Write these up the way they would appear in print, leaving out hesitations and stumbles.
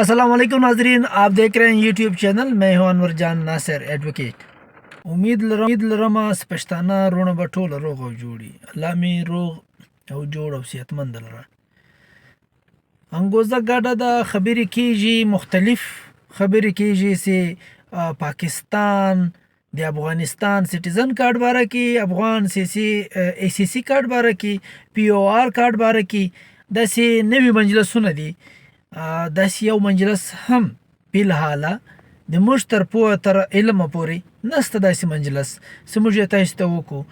अस्सलाम वालेकुम नाजरीन, आप देख रहे हैं यूट्यूब चैनल। मैं हूं अनवर जान नासिर एडवोकेट। उम्मीद लरम پښتانه رونه به ټوله روغ او جوړي. الله می روغ او جوړ او صحتمند لره. انګوزه ګډه د خبرې کیږي، مختلف خبرې کیږي چې پاکستان د افغانستان سټیزن کارت باره کې، افغان سی سی کارت باره کې، پی او آر کارت باره کې داسې نوي مجلسونه دي. داسې یو مجلس هم فلحاله د موږ تر پوهه تر علمه پورې نسته داسې مجلس چې موږ یې تاسو ته وکړو،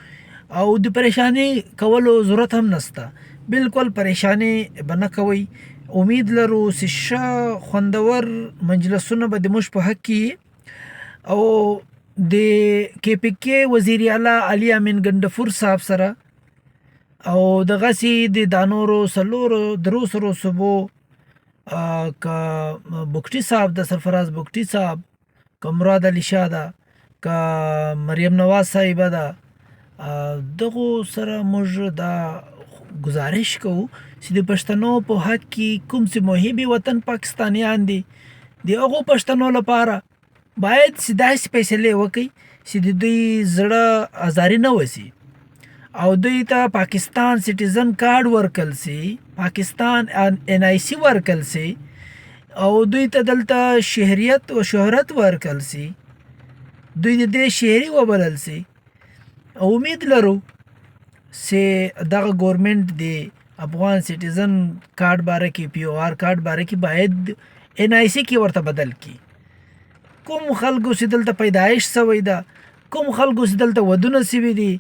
او د پریشانۍ کولو ضرورت هم نسته. بالکل پریشانۍ به نه کوئ. امید لرو چې ښه خوندور مجلسونه به د موږ په حق کې، او د کې پی کې وزیر اعلی علي امین ګندفور صاحب سره، او دغسې د نورو څلورو درو سرو صوبو که بگټي صاحب د سرفراز بگټي صاحب، که مراد علي شاه ده، که مریم نواز صاحبه ده، دغو سره موږ دا گزارش کوو چې د پښتنو په حق کې کوم چې محب وطن پاکستانیان دي، د هغو پښتنو لپاره باید چې داسې فیصلې وکړي چې د دوی زړه ازاري نه وسي، او دوی ته پاکستان سټیزن کارت ورکړل سي، پاکستان ان آی سی ورکړل سي، او دوی ته دلته شهریت او شهرت ورکړل سي، دوی د دې شهري وبلل سي. امید لرو چې دغه ګورنمنت د افغان سټیزن کارت باره کې، پی او آر کارت باره کې باید ان آی سی کې ورته بدل کی. کوم خلکو چې دلته پیدایش شوی ده، کوم خلکو چې دلته ودونه شوي دي،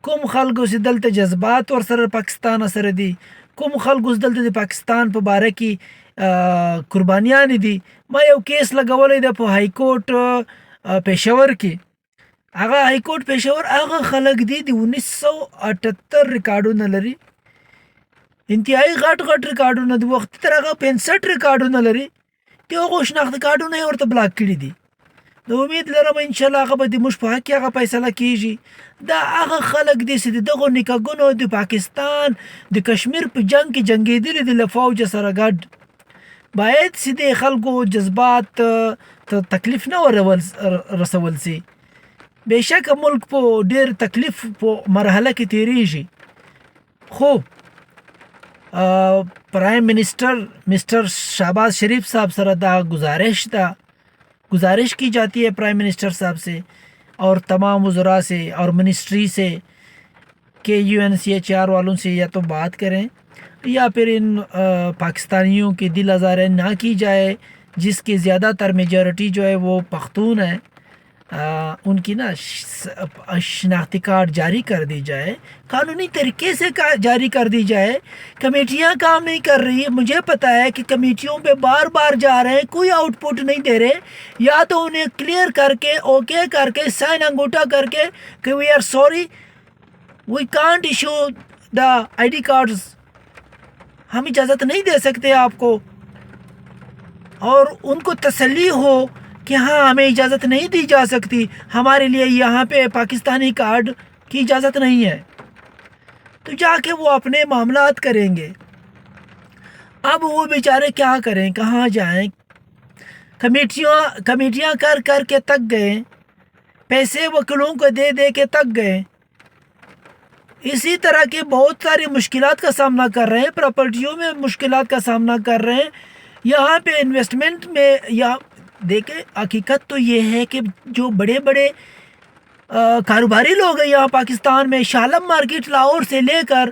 کوم خلکو چې دلته جذبات ورسره پاکستان سره دي، کوم خلکو چې دلته د پاکستان په باره کې قربانیان دي. ما یو کیس لګولی ده په های کورټ پېښور کې. هغه های کورټ پېښور هغه خلک دي د 1978 ریکارډونه لري، انتهایی غټ ریکارډونه د وخت تر هغه 65 ریکارډونه لري، د هغو شناخت کارډونه یې ورته بلاک کړي دي. د امید لرم انشاءالله هغه به د موږ په حق کې هغه فیصله کیږي. دا هغه خلک دي چې دغو نکاحګونو د پاکستان د کشمیر په جنگ کې جنګېدلي دي له فوج سره ګډ. باید چې د خلکو جذبات تکلیف نه رسول سي. بېشکه ملک په ډېر تکلیف په مرحله کې تیریږي، خو پرائم منسٹر مسٹر شہباز شریف صاحب سره دا گزارش کی جاتی ہے پرائم منسٹر صاحب سے اور تمام وزراء سے اور منسٹری سے کہ یو این سی ایچ آر والوں سے یا تو بات کریں یا پھر ان پاکستانیوں کی دل آزاری نہ کی جائے، جس کی زیادہ تر میجورٹی جو ہے وہ پختون ہے، ان کی شناختی کارڈ جاری کر دی جائے، قانونی طریقے سے جاری کر دی جائے. کمیٹیاں کام نہیں کر رہی. مجھے پتہ ہے کہ کمیٹیوں پہ بار بار جا رہے ہیں، کوئی آؤٹ پٹ نہیں دے رہے. یا تو انہیں کلیئر کر کے اوکے کر کے سائن انگوٹھا کر کے کہ وی آر سوری وی کانٹ ایشو دا آئی ڈی کارڈز، ہم اجازت نہیں دے سکتے آپ کو، اور ان کو تسلی ہو کہ ہاں ہمیں اجازت نہیں دی جا سکتی، ہمارے لیے یہاں پہ پاکستانی کارڈ کی اجازت نہیں ہے، تو جا کے وہ اپنے معاملات کریں گے. اب وہ بیچارے کیا کریں، کہاں جائیں؟ کمیٹیاں کر کے تک گئے، پیسے وکیلوں کو دے کے تک گئے. اسی طرح کے بہت ساری مشکلات کا سامنا کر رہے ہیں، پراپرٹیوں میں مشکلات کا سامنا کر رہے ہیں. یہاں پہ انویسٹمنٹ میں یا دیکھیں، حقیقت تو یہ ہے کہ جو بڑے کاروباری لوگ ہیں یہاں پاکستان میں، شالم مارکیٹ لاہور سے لے کر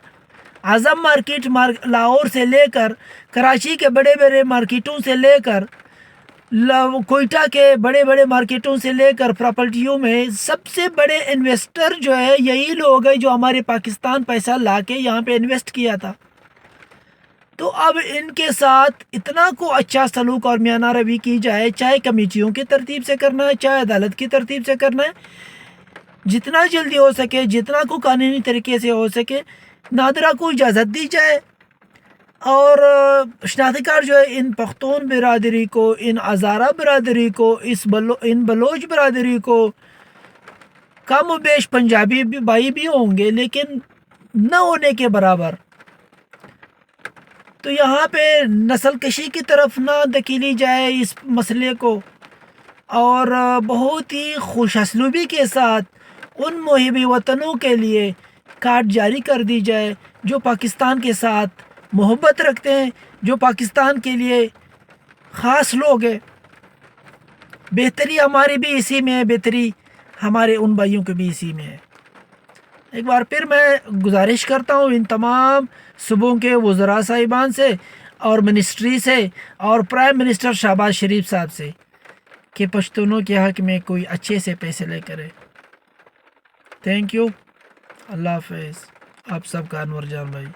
اعظم مارکیٹ لاہور سے لے کر کراچی کے بڑے مارکیٹوں سے لے کر کوئٹہ کے بڑے مارکیٹوں سے لے کر پراپرٹیوں میں سب سے بڑے انویسٹر جو ہے یہی لوگ ہیں جو ہمارے پاکستان پیسہ لا کے یہاں پہ انویسٹ کیا تھا. تو اب ان کے ساتھ اتنا کو اچھا سلوک اور میانہ روی کی جائے، چاہے کمیٹیوں کی ترتیب سے کرنا ہے، چاہے عدالت کی ترتیب سے کرنا ہے، جتنا جلدی ہو سکے، جتنا کو قانونی طریقے سے ہو سکے نادرہ کو اجازت دی جائے، اور شناختی کارڈ جو ہے ان پختون برادری کو، ان ہزارہ برادری کو، ان بلوچ برادری کو، کم و بیش پنجابی بھائی بھی ہوں گے لیکن نہ ہونے کے برابر. تو یہاں پہ نسل کشی کی طرف نہ دھکیلی جائے اس مسئلے کو، اور بہت ہی خوش اسلوبی کے ساتھ ان محب وطنوں کے لیے کارڈ جاری کر دی جائے جو پاکستان کے ساتھ محبت رکھتے ہیں، جو پاکستان کے لیے خاص لوگ ہیں۔ بہتری ہماری بھی اسی میں ہے، بہتری ہمارے ان بھائیوں کے بھی اسی میں ہے۔ ایک بار پھر میں گزارش کرتا ہوں ان تمام صوبوں کے وزراء صاحبان سے اور منسٹری سے اور پرائم منسٹر شہباز شریف صاحب سے کہ پشتونوں کے حق میں کوئی اچھے سے فیصلے کرے۔ تھینک یو، اللہ حافظ۔ آپ سب کا انور جان بھائی۔